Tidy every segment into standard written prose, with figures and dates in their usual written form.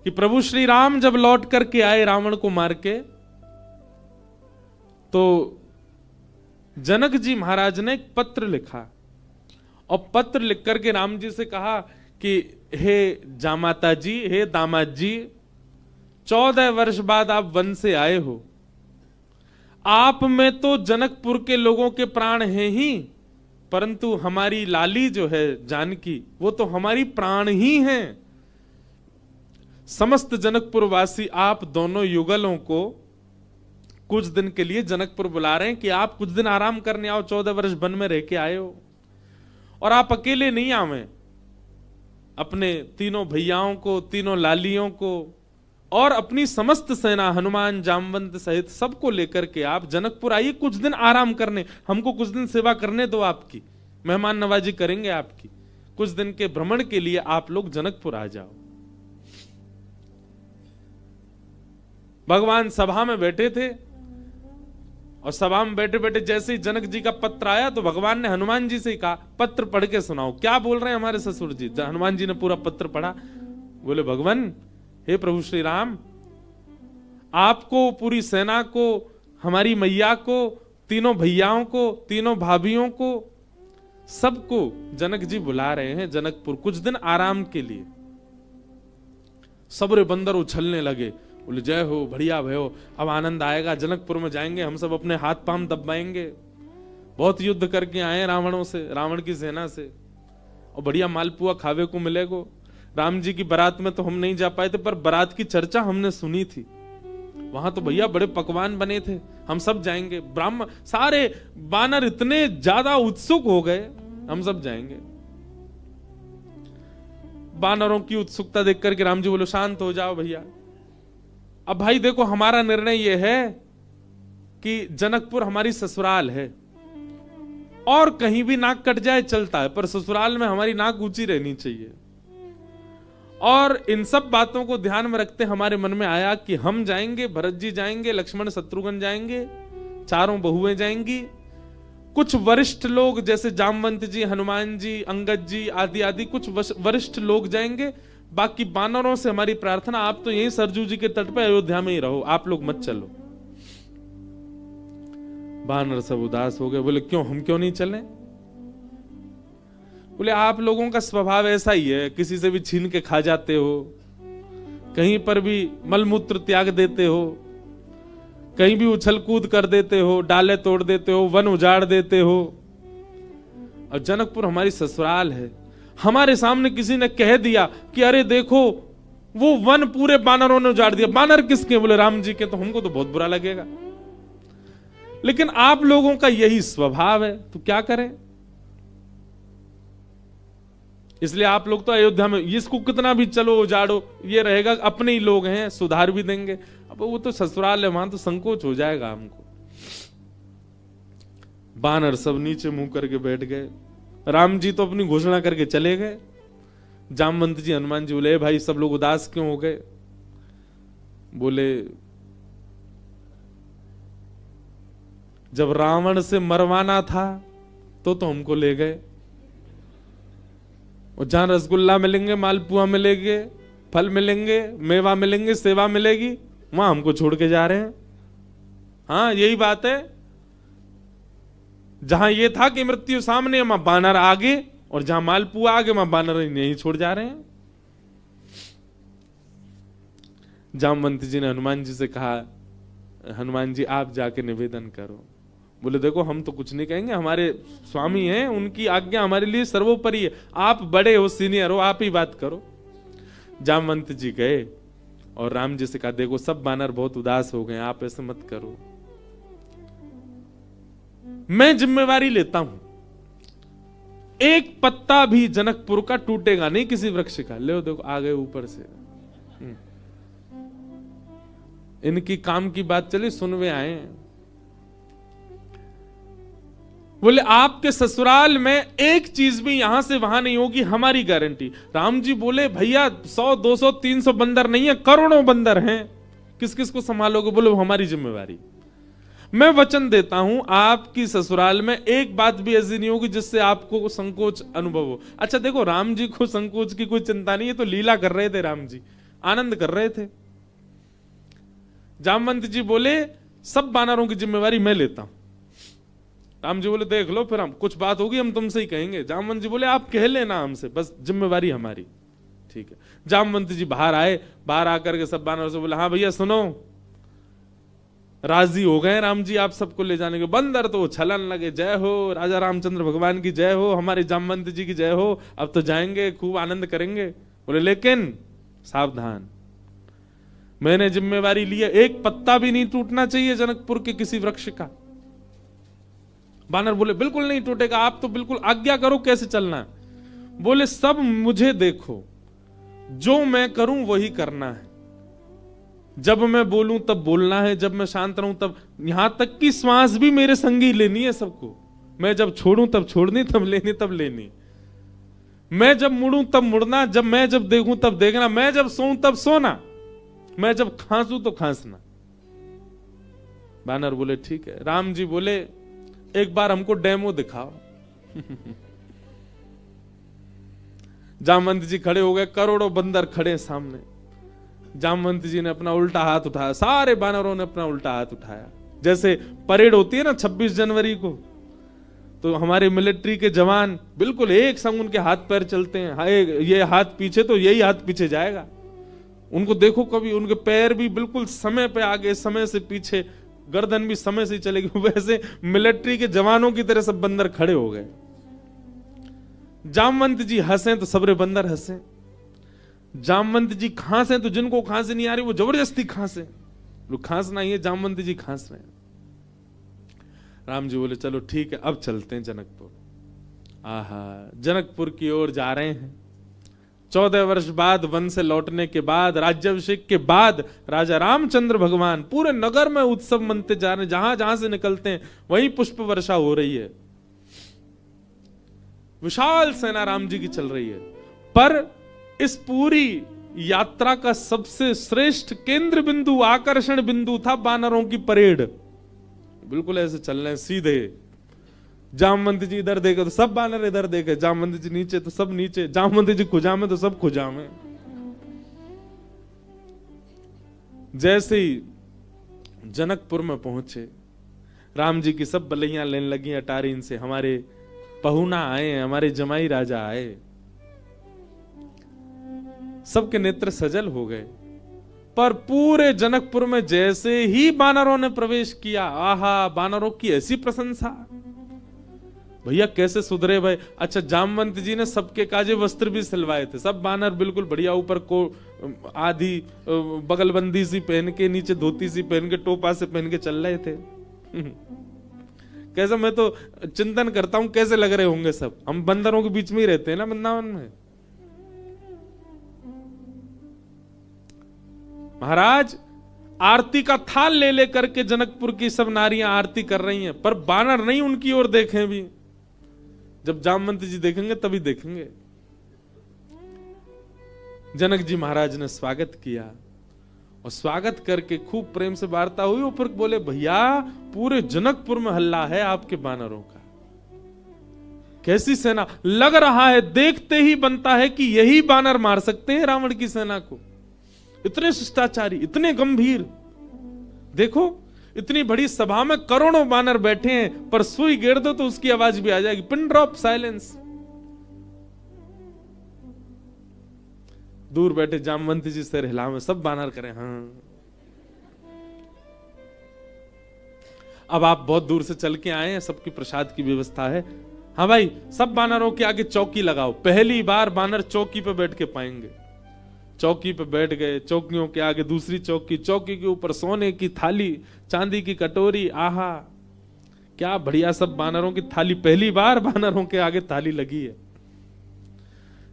कि प्रभु श्री राम जब लौट करके आए रावण को मार के, तो जनक जी महाराज ने एक पत्र लिखा और पत्र लिख करके राम जी से कहा कि हे जामाता जी, हे दामाद जी, 14 वर्ष बाद आप वन से आए हो, आप में तो जनकपुर के लोगों के प्राण हैं ही, परंतु हमारी लाली जो है जानकी, वो तो हमारी प्राण ही हैं। समस्त जनकपुर वासी आप दोनों युगलों को कुछ दिन के लिए जनकपुर बुला रहे हैं कि आप कुछ दिन आराम करने आओ, 14 वर्ष वन में रह के आए हो, और आप अकेले नहीं आवे, अपने तीनों भैयाओं को, तीनों लालियों को और अपनी समस्त सेना हनुमान जामवंत सहित सबको लेकर के आप जनकपुर आइए, कुछ दिन आराम करने, हमको कुछ दिन सेवा करने दो, आपकी मेहमान नवाजी करेंगे आपकी, कुछ दिन के भ्रमण के लिए आप लोग जनकपुर आ जाओ। भगवान सभा में बैठे थे और सभा में बैठे बैठे जैसे ही जनक जी का पत्र आया तो भगवान ने हनुमान जी से ही कहा, पत्र पढ़ के सुनाओ, क्या बोल रहे हैं हमारे ससुर जी। हनुमान जी ने पूरा पत्र पढ़ा, बोले भगवान, हे प्रभु श्री राम, आपको, पूरी सेना को, हमारी मैया को, तीनों भैयाओं को, तीनों भाभियों को, सबको जनक जी बुला रहे हैं जनकपुर कुछ दिन आराम के लिए। सबरे बंदर उछलने लगे, बोले जय हो, बढ़िया भयो, अब आनंद आएगा, जनकपुर में जाएंगे, हम सब अपने हाथ पांव दबाएंगे, बहुत युद्ध करके आए रावणों से, रावण की सेना से, और बढ़िया मालपुआ खावे को मिलेगा। राम जी की बारात में तो हम नहीं जा पाए थे, पर बारात की चर्चा हमने सुनी थी, वहां तो भैया बड़े पकवान बने थे, हम सब जाएंगे। ब्राह्मण सारे बानर इतने ज्यादा उत्सुक हो गए, हम सब जाएंगे। बानरों की उत्सुकता देख करके राम जी बोलो, शांत हो जाओ भैया, अब भाई देखो हमारा निर्णय यह है कि जनकपुर हमारी ससुराल है, और कहीं भी नाक कट जाए चलता है, पर ससुराल में हमारी नाक ऊंची रहनी चाहिए। और इन सब बातों को ध्यान में रखते हमारे मन में आया कि हम जाएंगे, भरत जी जाएंगे, लक्ष्मण शत्रुघ्न जाएंगे, चारों बहुएं जाएंगी, कुछ वरिष्ठ लोग जैसे जामवंत जी, हनुमान जी, अंगद जी आदि आदि कुछ वरिष्ठ लोग जाएंगे, बाकी बानरों से हमारी प्रार्थना, आप तो यहीं सरजू जी के तट पे अयोध्या में ही रहो, आप लोग मत चलो। बानर सब उदास हो गए, बोले क्यों, हम क्यों नहीं चलें? बोले आप लोगों का स्वभाव ऐसा ही है, किसी से भी छीन के खा जाते हो, कहीं पर भी मलमूत्र त्याग देते हो, कहीं भी उछल कूद कर देते हो, डाले तोड़ देते हो, वन उजाड़ देते हो, और जनकपुर हमारी ससुराल है। हमारे सामने किसी ने कह दिया कि अरे देखो वो वन पूरे बानरों ने उजाड़ दिया, बानर किसके? बोले राम जी के, तो हमको तो बहुत बुरा लगेगा, लेकिन आप लोगों का यही स्वभाव है, तो क्या करें? इसलिए आप लोग तो अयोध्या में, इसको कितना भी चलो उजाड़ो, ये रहेगा अपने ही लोग हैं, सुधार भी देंगे। अब वो तो ससुराल है, वहां तो संकोच हो जाएगा हमको। बानर सब नीचे मुंह करके बैठ गए, राम जी तो अपनी घोषणा करके चले गए। जामवंत जी, हनुमान जी बोले भाई सब लोग उदास क्यों हो गए? बोले जब रावण से मरवाना था तो हमको ले गए, और जहां रसगुल्ला मिलेंगे, मालपुआ मिलेंगे, फल मिलेंगे, मेवा मिलेंगे, सेवा मिलेगी, वहां हमको छोड़ के जा रहे हैं। हाँ यही बात है, जहां ये था कि मृत्यु सामने, वहां बानर आगे, और जहां मालपुआ आगे, वहां बानर नहीं छोड़ जा रहे हैं। जामवंत जी ने हनुमान जी से कहा, हनुमान जी आप जाके निवेदन करो। बोले देखो हम तो कुछ नहीं कहेंगे, हमारे स्वामी हैं, उनकी आज्ञा हमारे लिए सर्वोपरि है, आप बड़े हो, सीनियर हो, आप ही बात करो। जामवंत जी गए और राम जी से कहा देखो सब बानर बहुत उदास हो गए, आप ऐसे मत करो, मैं जिम्मेवारी लेता हूं, एक पत्ता भी जनकपुर का टूटेगा नहीं किसी वृक्ष का। ले देखो आ गए ऊपर से, इनकी काम की बात चली, सुनवे आए। बोले आपके ससुराल में एक चीज भी यहां से वहां नहीं होगी, हमारी गारंटी। राम जी बोले भैया 100 200 300 बंदर नहीं है, करोड़ों बंदर हैं, किस किस को संभालोगे? बोले वो हमारी जिम्मेवारी। मैं वचन देता हूं आपकी ससुराल में एक बात भी ऐसी नहीं होगी जिससे आपको संकोच अनुभव हो। अच्छा देखो राम जी को संकोच की कोई चिंता नहीं है, तो लीला कर रहे थे राम जी, आनंद कर रहे थे। जामवंत जी बोले सब बानरों की जिम्मेवारी मैं लेता हूं। राम जी बोले देख लो, फिर हम कुछ बात होगी हम तुमसे ही कहेंगे। जामवंत जी बोले आप कह लेना हमसे, बस जिम्मेवारी हमारी। ठीक है। जामवंत जी बाहर आए, बाहर आकर के सब बानरों से बोले हाँ भैया सुनो, राजी हो गए राम जी आप सबको ले जाने के। बंदर तो छलन लगे, जय हो राजा रामचंद्र भगवान की जय हो, हमारे जामवंत जी की जय हो, अब तो जाएंगे खूब आनंद करेंगे। बोले लेकिन सावधान, मैंने जिम्मेवारी ली है, एक पत्ता भी नहीं टूटना चाहिए जनकपुर के किसी वृक्ष का। बानर बोले बिल्कुल नहीं टूटेगा, आप तो बिल्कुल आज्ञा करो कैसे चलना है। बोले सब मुझे देखो, जो मैं करूं वही करना है, जब मैं बोलूं तब बोलना है, जब मैं शांत रहूं तब, यहां तक कि श्वास भी मेरे संगी लेनी है सबको। मैं जब छोड़ूं तब छोड़नी, तब लेनी तब लेनी, मैं जब मुड़ूं तब मुड़ना, मैं जब देखूं तब देखना, मैं जब सोऊं तब सोना, मैं जब खांसूं तो खांसना। बानर बोले ठीक है। राम जी बोले एक बार हमको डेमो दिखाओ। जामवंत जी खड़े हो गए, करोड़ों बंदर खड़े सामने। जामवंत जी ने अपना उल्टा हाथ उठाया, सारे बानरों ने अपना उल्टा हाथ उठाया। जैसे परेड होती है ना 26 जनवरी को, तो हमारे मिलिट्री के जवान बिल्कुल एक संग उनके हाथ पैर चलते हैं, ये हाथ पीछे तो यही हाथ पीछे जाएगा। उनको देखो कभी, उनके पैर भी बिल्कुल समय पे आगे, समय से पीछे, गर्दन भी समय से चलेगी। वैसे मिलिट्री के जवानों की तरह सब बंदर खड़े हो गए। जामवंत जी हंसे तो सबरे बंदर हंसे। जामवंत जी खांसे तो जिनको खांसी नहीं आ रही वो जबरदस्ती खांसे। खांसना ही है, जामवंत जी खांस रहे हैं। राम जी बोले चलो ठीक है, अब चलते हैं जनकपुर। आहा, जनकपुर की ओर जा रहे हैं। 14 वर्ष बाद वन से लौटने के बाद, राज्याभिषेक के बाद राजा रामचंद्र भगवान पूरे नगर में उत्सव मनते जा रहे हैं। जहां जहां से निकलते हैं वहीं पुष्प वर्षा हो रही है, विशाल सेना राम जी की चल रही है। पर इस पूरी यात्रा का सबसे श्रेष्ठ केंद्र बिंदु, आकर्षण बिंदु था बानरों की परेड। बिल्कुल ऐसे चल रहे हैं सीधे। जामवंत जी इधर देखे तो सब बानर इधर देखे, जामवंत जी नीचे तो सब नीचे, जामवंत जी खुजा में तो सब खुजा में। जैसे ही जनकपुर में पहुंचे, राम जी की सब बलैयां लेने लगी अटारीन से। हमारे पहुना आए, हमारे जमाई राजा आए, सबके नेत्र सजल हो गए। पर पूरे जनकपुर में जैसे ही बानरों ने प्रवेश किया, आहा, बानरों की ऐसी प्रशंसा, भैया कैसे सुधरे भाई। अच्छा, जामवंत जी ने सबके काजे वस्त्र भी सिलवाए थे। सब बानर बिल्कुल बढ़िया, ऊपर को आधी बगलबंदी सी पहन के, नीचे धोती सी पहन के, टोपा से पहन के चल रहे थे। कैसा, मैं तो चिंतन करता हूं कैसे लग रहे होंगे सब। हम बंदरों के बीच में ही रहते हैं ना वृंदावन में। महाराज आरती का थाल ले लेकर के जनकपुर की सब नारियां आरती कर रही हैं, पर बानर नहीं उनकी ओर देखें भी। जब जामवंत जी देखेंगे तभी देखेंगे। जनक जी महाराज ने स्वागत किया, और स्वागत करके खूब प्रेम से वार्ता हुई। और फिर बोले भैया पूरे जनकपुर में हल्ला है आपके बानरों का, कैसी सेना। लग रहा है देखते ही बनता है कि यही बानर मार सकते हैं रावण की सेना को। इतने शिष्टाचारी, इतने गंभीर। देखो इतनी बड़ी सभा में करोड़ों बानर बैठे हैं, पर सुई गिर दो तो उसकी आवाज भी आ जाएगी। Pin drop silence. दूर बैठे जामवंत जी सिर हिलावे, सब बानर करें हाँ। अब आप बहुत दूर से चल के आए हैं, सबकी प्रसाद की व्यवस्था है। हाँ भाई, सब बानरों के आगे चौकी लगाओ। पहली बार बानर चौकी पे बैठ के पाएंगे। चौकी पे बैठ गए, चौकियों के आगे दूसरी चौकी, चौकी के ऊपर सोने की थाली, चांदी की कटोरी। आहा, क्या बढ़िया। सब बानरों की थाली, पहली बार बानरों के आगे थाली लगी है।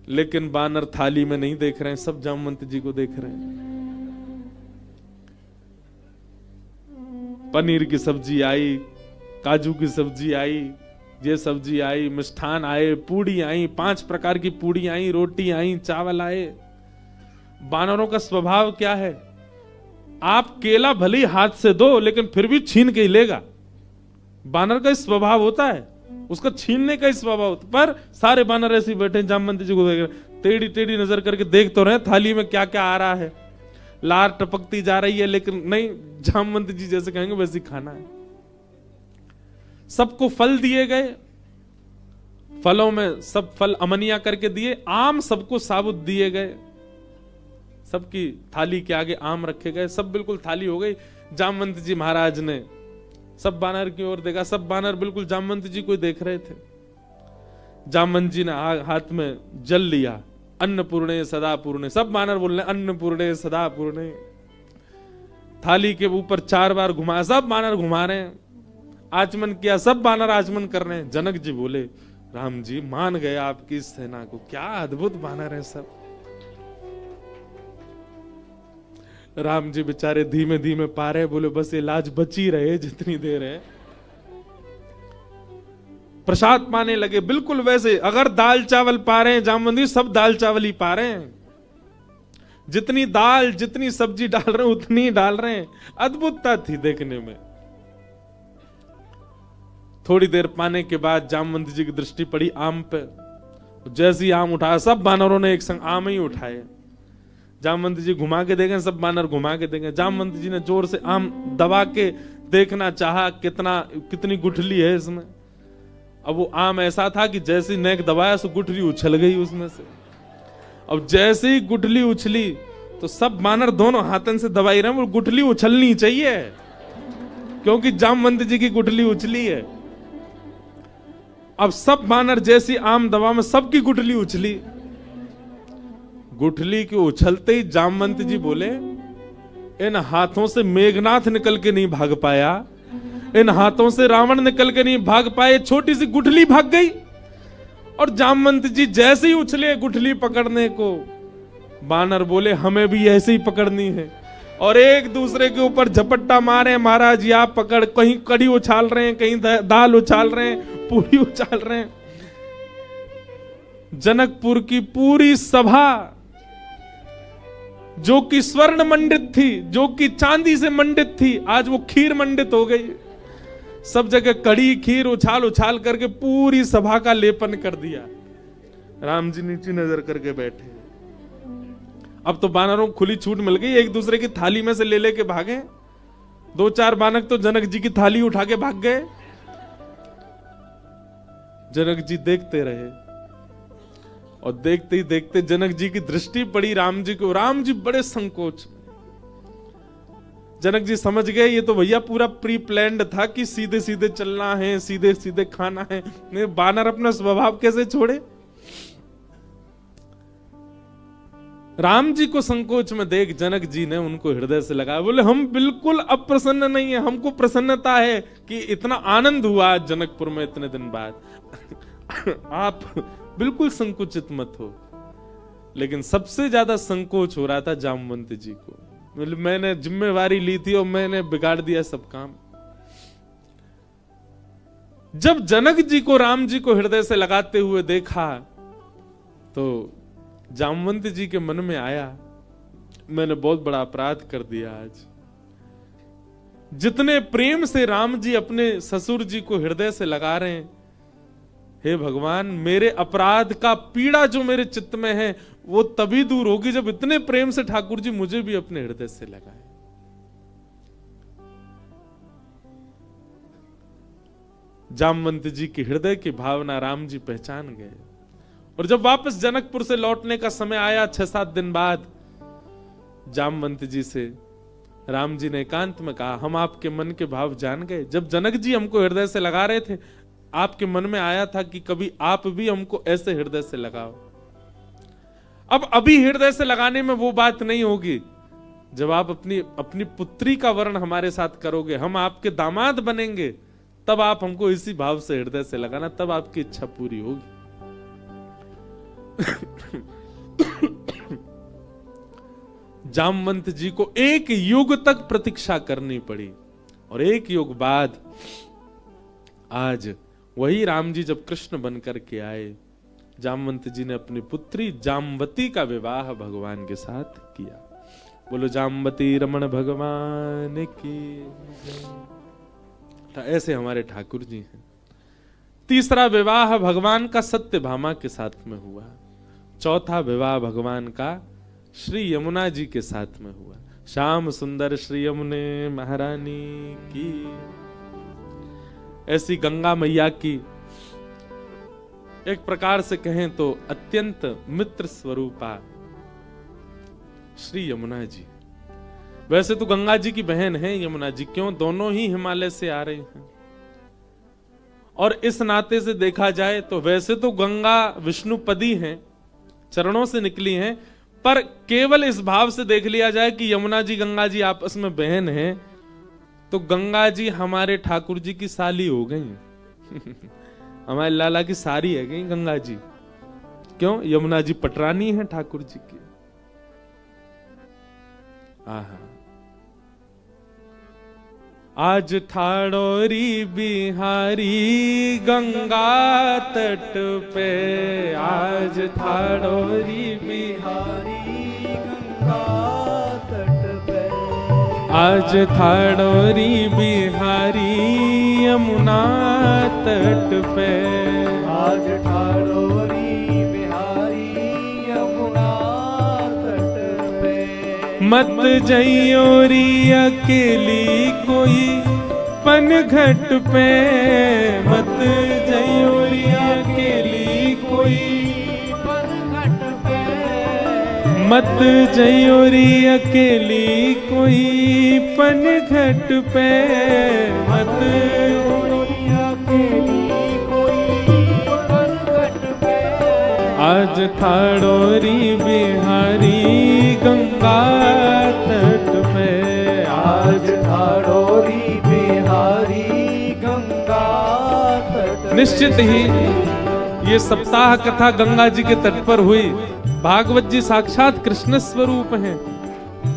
लेकिन बानर थाली में नहीं देख रहे हैं, सब जामवंत जी को देख रहे हैं। पनीर की सब्जी आई, काजू की सब्जी आई, ये सब्जी आई, मिष्ठान आए, पूड़ी आई, 5 प्रकार की पूड़ी आई, रोटी आई, चावल आए। बानरों का स्वभाव क्या है, आप केला भले ही हाथ से दो लेकिन फिर भी छीन के ही लेगा। बानर का स्वभाव होता है, उसका छीनने का ही स्वभाव होता। पर सारे बानर ऐसे बैठे, जामवंत जी को देख रहे, टेढ़ी टेढ़ी नजर करके देख तो रहे थाली में क्या क्या आ रहा है। लार टपकती जा रही है, लेकिन नहीं, जामवंत जी जैसे कहेंगे वैसे खाना है। सबको फल दिए गए, फलों में सब फल अमनिया करके दिए, आम सबको साबुत दिए गए, सबकी थाली के आगे आम रखे गए, सब बिल्कुल थाली हो गई। जामवंत जी महाराज ने सब बानर की ओर देखा, सब बानर बिल्कुल जामवंत जी को देख रहे थे। जामवंत जी ने हाथ में जल लिया, अन्नपूर्णे सदा पूर्णे, सब बानर बोल रहे अन्नपूर्णे सदा पूर्णे। थाली के ऊपर 4 बार घुमाया, सब बानर घुमा रहे हैं। आचमन किया, सब बानर आचमन कर रहे हैं। जनक जी बोले, राम जी मान गए आपकी सेना को, क्या अद्भुत बानर है सब। राम जी बेचारे धीमे धीमे पा रहे, बोले बस ये लाज बची रहे जितनी देर है। प्रसाद पाने लगे, बिल्कुल वैसे अगर दाल चावल पा रहे हैं जामवंत जी, सब दाल चावल ही पा रहे हैं, जितनी दाल जितनी सब्जी डाल रहे हैं उतनी डाल रहे हैं। अद्भुतता थी देखने में। थोड़ी देर पाने के बाद जामवंत जी की दृष्टि पड़ी आम पे, जैसे ही आम उठाया, सब बानरों ने एक संग आम ही उठाए। जामवंत जी घुमा के देखें, सब बानर घुमा के देखें। जामवंत जी ने जोर से आम दबा के देखना चाहा कितनी गुठली है इसमें। अब वो आम ऐसा था कि जैसे नेक दबाया सो गुठली उछल गई उसमें से। अब जैसे ही गुठली उछली तो सब बानर दोनों हाथन से दबाई रहे, वो गुठली उछलनी चाहिए क्योंकि जामवंत जी की गुठली उछली है। अब सब बानर जैसी आम दबा में सबकी गुठली उछली। गुठली के उछलते ही जामवंत जी बोले, इन हाथों से मेघनाथ निकल के नहीं भाग पाया, इन हाथों से रावण निकल के नहीं भाग पाए, छोटी सी गुठली भाग गई। और जामवंत जी जैसे ही उछले गुठली पकड़ने को, बानर बोले हमें भी ऐसे ही पकड़नी है, और एक दूसरे के ऊपर झपट्टा मारे। महाराज या पकड़, कहीं कड़ी उछाल रहे हैं, कहीं दाल उछाल रहे हैं, पूरी उछाल रहे हैं। जनकपुर की पूरी सभा जो कि स्वर्ण मंडित थी, जो कि चांदी से मंडित थी, आज वो खीर मंडित हो गई। सब जगह कड़ी खीर उछाल उछाल करके पूरी सभा का लेपन कर दिया। राम जी नीचे नजर करके बैठे। अब तो बानरों को खुली छूट मिल गई, एक दूसरे की थाली में से ले लेके भागे। 2-4 बानर तो जनक जी की थाली उठा के भाग गए। जनक जी देखते रहे और देखते ही देखते जनक जी की दृष्टि पड़ी राम जी को। राम जी बड़े संकोच। जनक जी समझ गए ये तो भैया पूरा प्री प्लान्ड था कि सीधे सीधे चलना है, सीधे सीधे खाना है। नहीं, बानर अपना स्वभाव कैसे छोड़े। राम जी को संकोच में देख जनक जी ने उनको हृदय से लगाया, बोले हम बिल्कुल अप्रसन्न नहीं है, हमको प्रसन्नता है कि इतना आनंद हुआ जनकपुर में इतने दिन बाद। आप बिल्कुल संकुचित मत हो। लेकिन सबसे ज्यादा संकोच हो रहा था जामवंत जी को। मैंने जिम्मेवारी ली थी और मैंने बिगाड़ दिया सब काम। जब जनक जी को राम जी को हृदय से लगाते हुए देखा तो जामवंत जी के मन में आया, मैंने बहुत बड़ा अपराध कर दिया आज। जितने प्रेम से राम जी अपने ससुर जी को हृदय से लगा रहे हैं, हे भगवान, मेरे अपराध का पीड़ा जो मेरे चित्त में है वो तभी दूर होगी जब इतने प्रेम से ठाकुर जी मुझे भी अपने हृदय से लगाए। जामवंत जी की हृदय की भावना राम जी पहचान गए। और जब वापस जनकपुर से लौटने का समय आया 6-7 दिन बाद, जामवंत जी से राम जी ने एकांत में कहा, हम आपके मन के भाव जान गए। जब जनक जी हमको हृदय से लगा रहे थे, आपके मन में आया था कि कभी आप भी हमको ऐसे हृदय से लगाओ। अब अभी हृदय से लगाने में वो बात नहीं होगी। जब आप अपनी पुत्री का वर्ण हमारे साथ करोगे, हम आपके दामाद बनेंगे, तब आप हमको इसी भाव से हृदय से लगाना, तब आपकी इच्छा पूरी होगी। जामवंत जी को 1 युग तक प्रतीक्षा करनी पड़ी। और 1 युग बाद आज वही राम जी जब कृष्ण बनकर के आए, जामवंत जी ने अपनी पुत्री जामवती का विवाह भगवान के साथ किया। बोलो जामवती रमण भगवान की। ऐसे हमारे ठाकुर जी हैं। तीसरा विवाह भगवान का सत्यभामा के साथ में हुआ। चौथा विवाह भगवान का श्री यमुना जी के साथ में हुआ। श्याम सुंदर श्री यमुने महारानी की। ऐसी गंगा मैया की एक प्रकार से कहें तो अत्यंत मित्र स्वरूपा श्री यमुना जी। वैसे तो गंगा जी की बहन है यमुना जी, क्यों दोनों ही हिमालय से आ रहे हैं। और इस नाते से देखा जाए तो वैसे तो गंगा विष्णुपदी हैं, चरणों से निकली हैं, पर केवल इस भाव से देख लिया जाए कि यमुना जी गंगा जी आपस में बहन हैं, तो गंगा जी हमारे ठाकुर जी की साली हो गई। हमारे लाला की सारी है गई गंगा जी। क्यों? यमुना जी पटरानी है ठाकुर जी की। आहा, आज ठाड़ोरी बिहारी गंगा तट पे, आज ठाड़ोरी बिहारी गंगा तट पे, आज ठाड़ोरी बिहारी यमुना तट पे, आज ठाड़ोरी बिहारी यमुना तट पे। मत जइयोरी अकेली कोई पनघट पे, मत जइयोरी अकेली कोई पनघट पे, मत जइयोरी अकेली कोई पनघट पे, मत जइयोरी अकेली कोई पनघट पे। आज ठाड़ोरी बिहारी गंगा तट पे, आज ठाड़ोरी बिहारी गंगा तट। निश्चित ही ये सप्ताह कथा गंगा जी के तट पर हुई। भागवत जी साक्षात कृष्ण स्वरूप हैं।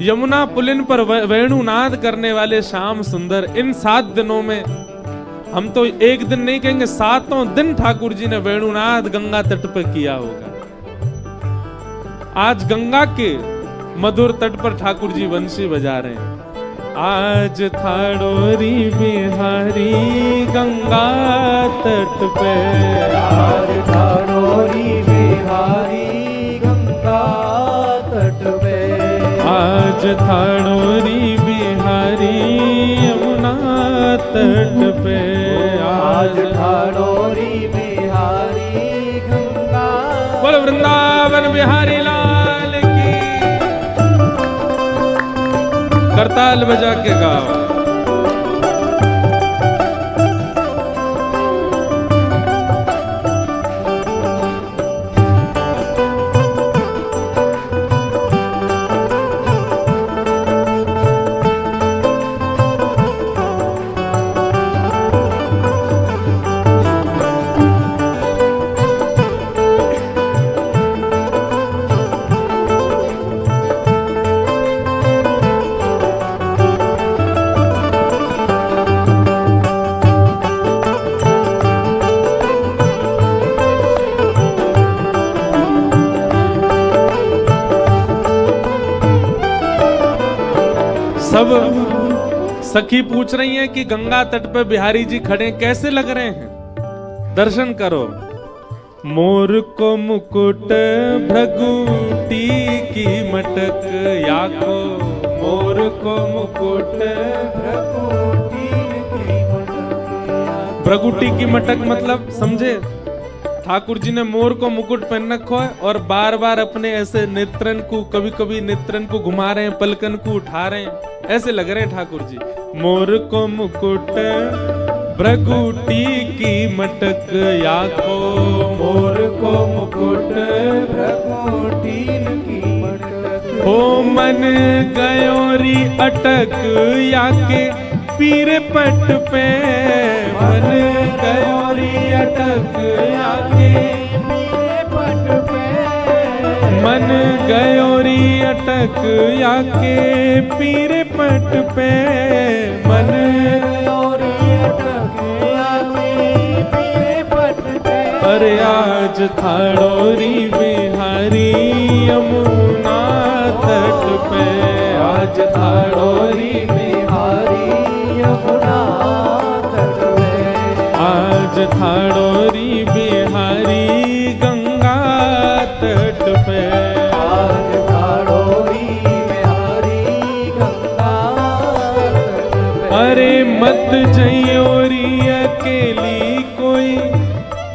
यमुना पुलिन पर वेणुनाद करने वाले श्याम सुंदर। इन 7 दिनों में, हम तो एक दिन नहीं कहेंगे, 7 दिन ठाकुर जी ने वेणुनाद गंगा तट पर किया होगा। आज गंगा के मधुर तट पर ठाकुर जी बंसी बजा रहे हैं। आज ठाड़ोरी बिहारी गंगा तट पे, आज ठाड़ोरी बिहारी गंगा तट पे, आज ठाड़ोरी बिहारी यमुना तट पे, आज ठाड़ोरी बिहारी गंगा। बोलो वृंदावन बिहारी लाल की। करताल बजा के गाओ। सब सखी पूछ रही हैं कि गंगा तट पर बिहारी जी खड़े कैसे लग रहे हैं। दर्शन करो। मोर को मुकुट भृगुटी की मटक याको, मोर को मुकुट भृगुटी की मटक। भृगुटी की मटक मतलब समझे? ठाकुर जी ने मोर को मुकुट पहन रखा है और बार बार अपने ऐसे नेत्रन को, कभी कभी नेत्रन को घुमा रहे हैं, पलकन को उठा रहे हैं, ऐसे लग रहे हैं ठाकुर जी। मोर को मुकुट भृगुटी की मटक याको, मोर को मुकुट भृगुटी की मटक। हो मन गयोरी अटक याके पीर पट पे, मन गयोरी अटक याके पीर पट पे, मन गयोरी अटक याके पीर पट पे, मन गयोरी अटक याके पीर पट पे। पर आज ठाड़ोरी बिहारी यमुना तट पे, आज ठाड़ोरी बिहारी यमुना तट पे, आज ठाड़ोरी बिहारी गंगा तट पे, आज ठाड़ोरी अरे मत जयोरी अकेली कोई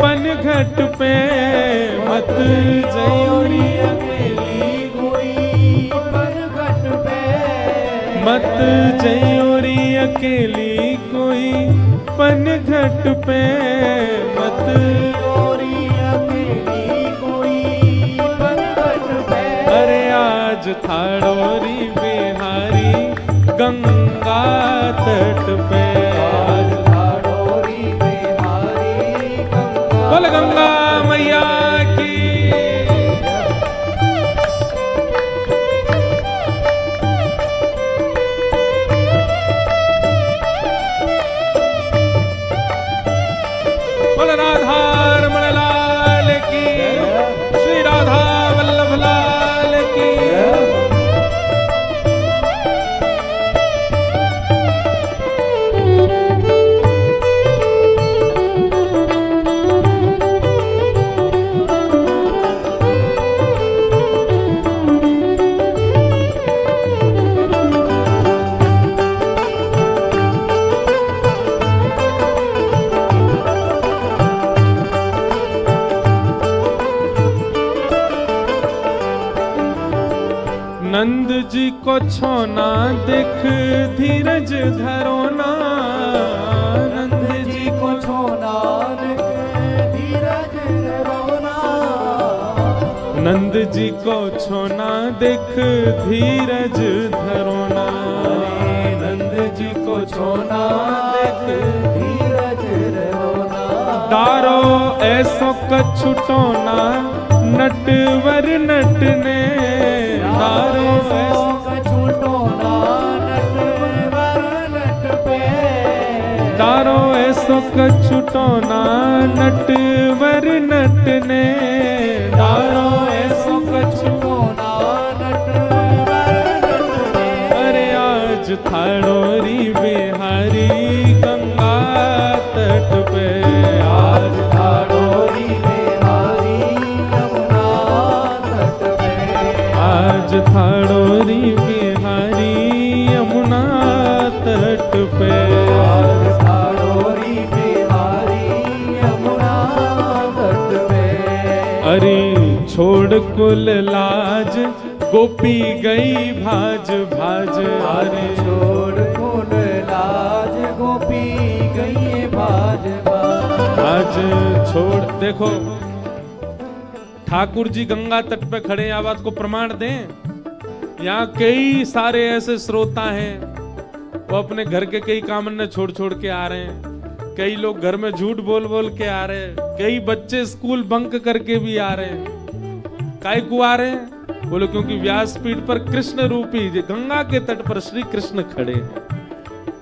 पनघट पे, मत जयोरी अकेली कोई पनघट पे, मत जयोरी अकेली कोई पनघट पे, मत जयोरी अकेली कोई पनघट पे। अरे आज थाड़ोरी बिहारी गंगा तट पे, आज थाड़ोरी बिहारी गंगा, बोल गंगा मैया की। बोल राधा रमण लाल की, श्री राधा वल्लभ लाल की। नंद जी को छोना देख धीरज धरो ना, नंद जी को छोना देख धीरज धरो ना, नंद जी को छोना देख धीरज धरो ना, नंद जी को छोना देख धीरज धरो ना। डारो ऐसो कछुटो ना नटवर नटने, डारो ऐसो कछुटो ना नटवर नट पे, डारो ऐसो कछुटो ना नटवर नटने, डारो ऐसो कछुटो ना नटवर नटने। अरे आज थाड़ोरी बिहारी गंगा तट पे, आज थाड़ोरी बिहारी यमुना तट पे, आज थाड़ोरी बिहारी यमुना तट पे, आज थाड़ोरी बिहारी यमुना तट पे। अरे छोड़ कुल लाज गोपी गई भाज भाज, अरे छोड़ कुल लाज गोपी गई भाज भाज, आज छोड़। देखो ठाकुर जी गंगा तट पे खड़े, हैं, बात को प्रमाण दें। यहाँ कई सारे ऐसे श्रोता हैं, वो अपने घर के कई कामन छोड़ छोड़ के आ रहे हैं, कई लोग घर में झूठ बोल बोल के आ रहे हैं, कई बच्चे स्कूल बंक करके भी आ रहे हैं। काहे को आ रहे हैं? बोलो क्योंकि व्यासपीठ पर कृष्ण रूपी गंगा के तट पर श्री कृष्ण खड़े हैं।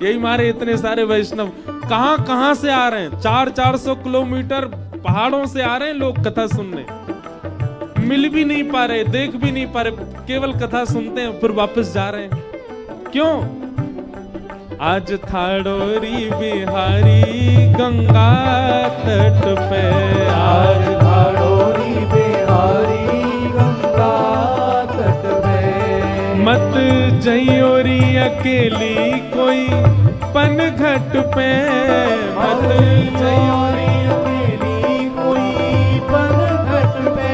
यही मारे इतने सारे वैष्णव कहां कहां से आ रहे हैं, 400-400 किलोमीटर पहाड़ों से आ रहे हैं लोग कथा सुनने। मिल भी नहीं पा रहे, देख भी नहीं पा रहे, केवल कथा सुनते हैं फिर वापस जा रहे हैं। क्यों? आज थाड़ोरी बिहारी गंगा तट पे, आज थाड़ोरी बिहारी गंगा तट पे, मत जयोरी अकेली कोई पनघट पे, मत जयोरी अकेली कोई पनघट पे,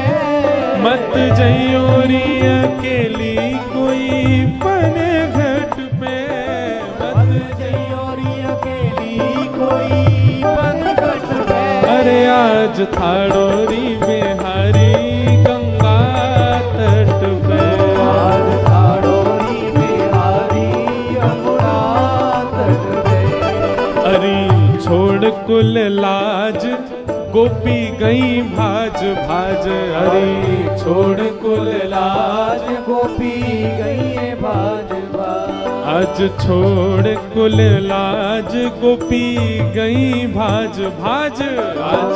मत जयोरी अकेली कोई पनघट पे, मत जयोरी अकेली कोई पनघट पे। अरे आज थाड़ोरी बिहारी गंगा तट पे, आज थाड़ोरी बिहारी यमुना तट पे। अरे छोड़ कुल लाज गोपी गई भाज भाज, अरे छोड़ कुल लाज गोपी गई भाज भाज, आज छोड़ कुल लाज गोपी गई भाज भाज, आज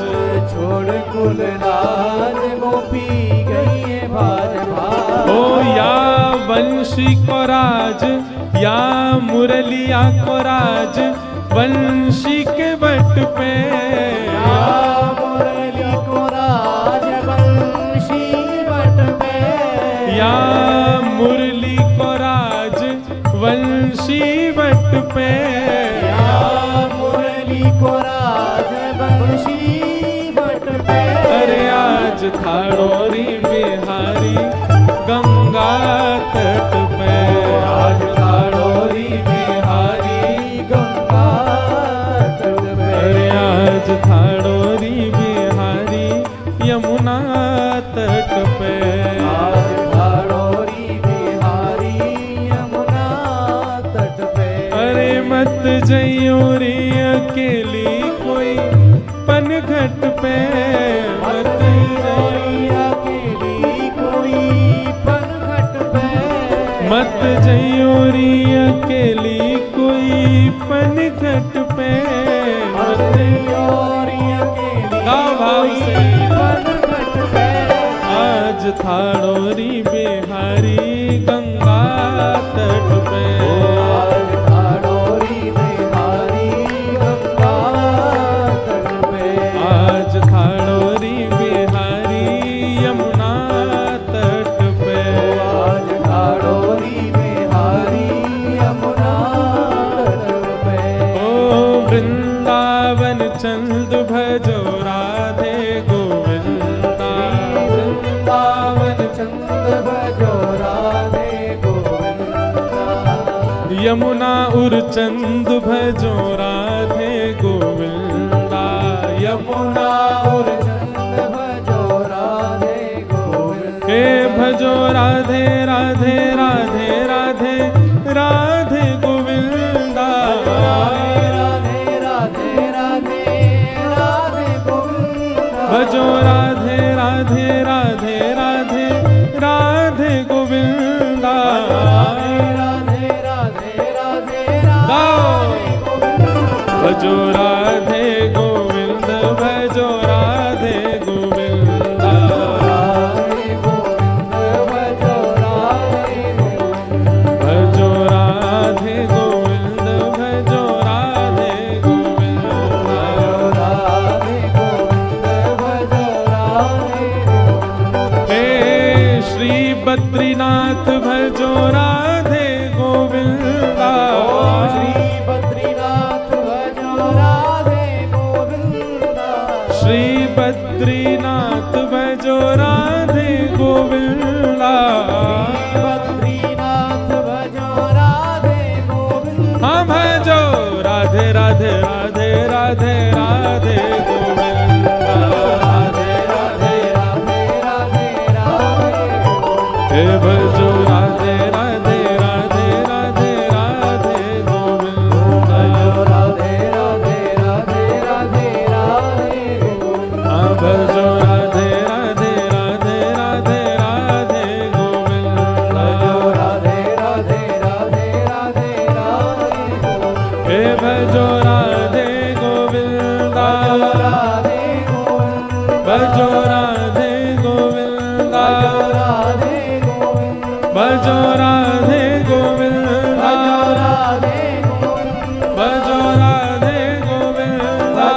छोड़ कुल लाज गोपी गई भाज भाज। ओ या वंशी को राज या मुरलिया को राज, वंशी के बट पे, मुरली को राज वंशी बट पे, या मुरली को राज वंशी बट पे, खाड़ोरी बिहारी गंगा तट पे, आज खाड़ोरी बिहारी गंगा तट पे, अरे आज खाड़ोरी बिहारी यमुना तट पे, आज खाड़ोरी बिहारी यमुना तट पे, अरे मत जइयो रे अकेली कोई पनघट पे, मत जइयो अकेली कोई पनघट पे, मत जइयो रे अकेली कोई पनघट पे, मत जइयो अकेली गाओ भाव से। पनघट पे, आज थाड़ोरी बिहारी गंगा तट पे, आज खाड़ोरी बिहारी गंगा तट पे, आज थाड़ोरी बिहारी यमुना तट पे, आज खाड़ोरी बिहारी यमुना तट पे, ओ वृंदावन चंद भजो राधे गोविंदा, वृंदावन चंद भजो राधे गोविंदा, यमुना उरचंद भजो राधे गोविंदा, यमुना और चंद भजो राधे गोविंदा, हे भजो राधे राधे राधे राधे राधे गोविंदा, राधे राधे राधे राधे राधे गोविंदा, भजो राधे राधे राधे राधे राधे गोविंदा, राधे राधे राधे राधे गाओ। गोविंदा, भजो राधे गोविंद भजो राधे गोविंदा, राधे गोविंद भजो राधे गोविंद, भजो राधे गोविंद भजो राधे गोविंदा, राधे गोविंद भजो राधे गोविंद, हे श्री बद्रीनाथ भजो राधे गोविंदा, श्री बद्रीनाथ भजो राधे गोविंदा, श्री बद्रीनाथ भजो राधे गोविंदा, बद्रीनाथ भजो राधे गोविंदा, हाँ भजो राधे राधे राधे राधे राधे गोविंदा, राधे राधे राधे राधे राधे गोविंदा, हे भजो राधे राधे राधे राधे राधे गोविंदा, राधे राधे राधे राधे राधे गोविंदा, हाँ भजो राधे राधे राधे राधे राधे गोविंदा, राधे राधे राधे राधे राधे गोविंदा, हे भजो राधे गोविंदा, राधे गोविंद भजो राधे गोविंदा, राधे गोविंद भजो राधे गोविंदा, राधे गोविंद भजो राधे गोविंदा,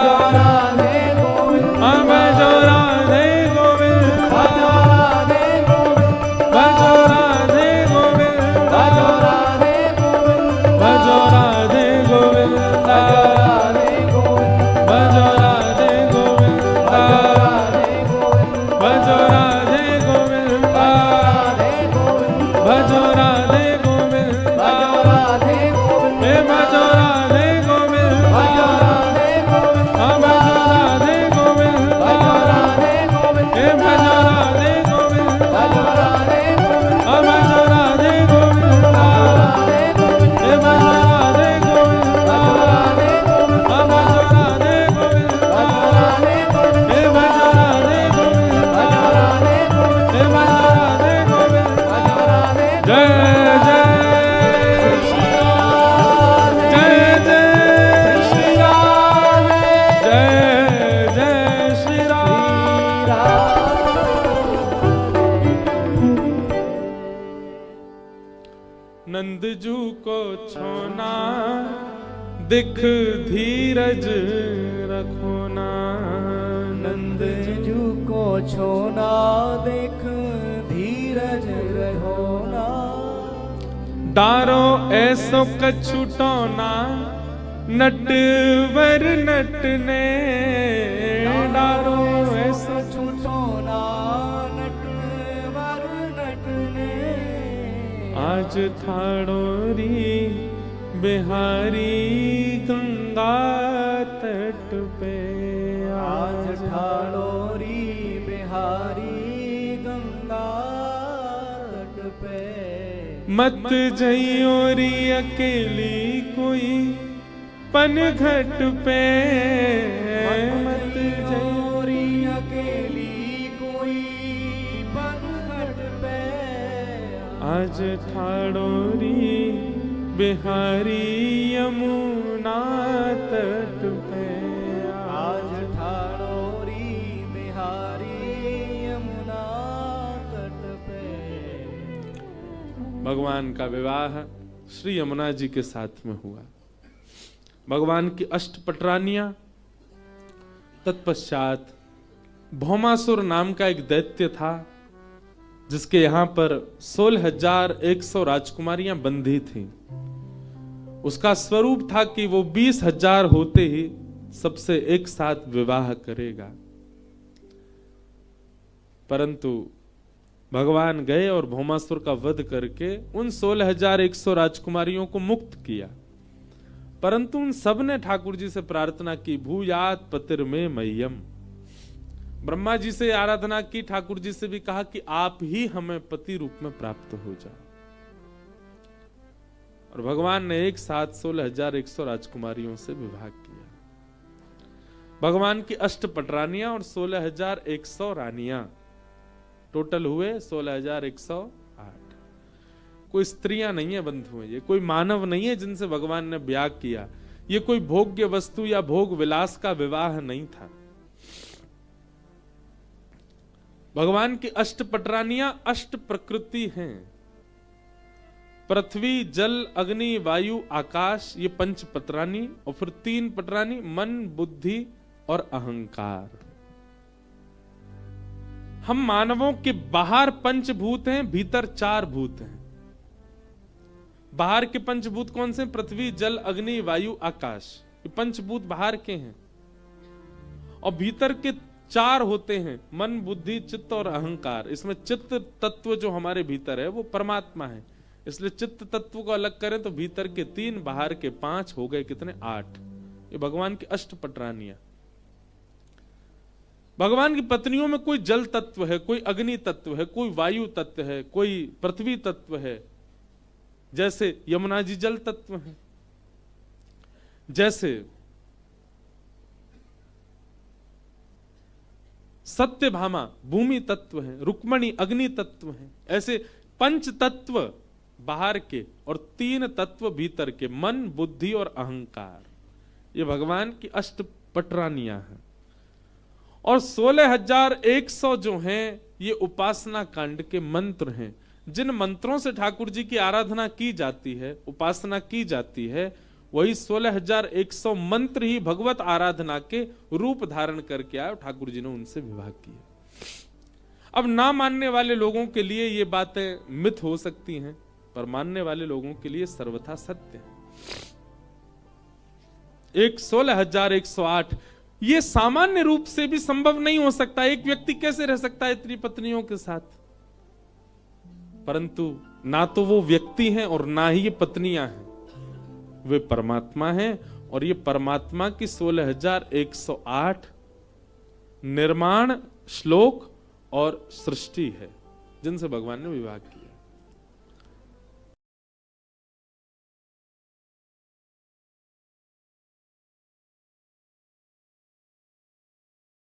राधे गोविंद हाँ भजो राधे गोविंदा, राधे गोविंद भजो राधे गोविंदा, राधे गोविंद भजो राधे गोविंदा, राधे गोविंद भजो राधे गोविंदा, राधे गोविंद भजो राधे गोविंदा, राधे गोविंद भजो राधे गोविंदा, राधे गोविंद हे भजो राधे गोविंदा, राधे गोविंद हाँ भजो राधे गोविंदा, राधे गोविंद हे भजो राधे गोविंदा, राधे गोविंद हाँ भजो राधे गोविंदा, राधे गोविंद हे भजो राधे गोविंदा, राधे गोविंद हाँ भजो राधे गोविंदा, राधे गोविंद हे भजो राधे गोविंदा, राधे गोविंद हे भजो राधे गोविंदा, राधे जय जय श्री राम, जय जय श्री राम, जय जय श्री राम। नंदजू को छोना दिख धीरज रखो ना, नंद जू को छोना देख धीरज रहो ना, डारो ऐसो कछु टोना नटवर नटने, डारो ऐसो छूटो ना आज ठाणोरी बिहारी गंगा तट पे, आज ठाणोरी बिहारी गंगा तट पे। मत जइयोरी अकेली कोई पनघट पे, मत जइयोरी अकेली कोई पनघट पे। आज ठाणोरी बिहारी यमुना तट पे, आज ठाणोरी बिहारी यमुना तट पे। भगवान का विवाह श्री यमुना जी के साथ में हुआ। भगवान की अष्टपटरानियां, तत्पश्चात भौमासुर नाम का एक दैत्य था जिसके यहां पर 16,100 राजकुमारियां बंधी थीं। उसका स्वरूप था कि वो 20,000 होते ही सबसे एक साथ विवाह करेगा। परंतु भगवान गए और भौमासुर का वध करके उन 16,100 राजकुमारियों को मुक्त किया। परंतु उन सब ने ठाकुर जी से प्रार्थना की, भूयात पतिर में मह्यम। ब्रह्मा जी से आराधना की, ठाकुर जी से भी कहा कि आप ही हमें पति रूप में प्राप्त हो जाओ। और भगवान ने एक साथ 16,100 राजकुमारियों से विवाह किया। भगवान की अष्टपटरानियां और 16,100 रानियां, टोटल हुए 16,108। कोई स्त्रियां नहीं है बंधु, ये कोई मानव नहीं है जिनसे भगवान ने ब्याह किया। ये कोई भोग्य वस्तु या भोग विलास का विवाह नहीं था। भगवान की अष्टपटरानियां अष्ट प्रकृति हैं। पृथ्वी, जल, अग्नि, वायु, आकाश, ये पंच पटरानी, और फिर 3 पटरानी मन, बुद्धि और अहंकार। हम मानवों के बाहर पंचभूत हैं, भीतर 4 भूत हैं। बाहर के पंचभूत कौन से? पृथ्वी, जल, अग्नि, वायु, आकाश, ये पंचभूत बाहर के हैं। और भीतर के 4 होते हैं, मन, बुद्धि, चित्त और अहंकार। इसमें चित्त तत्व जो हमारे भीतर है वो परमात्मा है, इसलिए चित्त तत्व को अलग करें तो भीतर के 3, बाहर के 5 हो गए कितने? 8। ये भगवान की अष्टपटरानियां। भगवान की पत्नियों में कोई जल तत्व है, कोई अग्नि तत्व है, कोई वायु तत्व है, कोई पृथ्वी तत्व है। जैसे यमुना जी जल तत्व है, जैसे सत्यभामा भूमि तत्व है, रुक्मणी अग्नि तत्व है। ऐसे 5 तत्व बाहर के और 3 तत्व भीतर के, मन, बुद्धि और अहंकार। ये भगवान की अष्टपटरानियां हैं। और 16,100 जो हैं ये उपासना कांड के मंत्र हैं। जिन मंत्रों से ठाकुर जी की आराधना की जाती है, उपासना की जाती है, वही 16,100 मंत्र ही भगवत आराधना के रूप धारण करके आए। ठाकुर जी ने उनसे विवाह किया। अब ना मानने वाले लोगों के लिए ये बातें मिथ हो सकती हैं, पर मानने वाले लोगों के लिए सर्वथा सत्य है। 16,108 ये सामान्य रूप से भी संभव नहीं हो सकता। एक व्यक्ति कैसे रह सकता है इतनी पत्नियों के साथ? परंतु ना तो वो व्यक्ति हैं और ना ही ये पत्नियां हैं, वे परमात्मा हैं। और ये परमात्मा की 16,108 निर्माण, श्लोक और सृष्टि है जिनसे भगवान ने विवाह किया।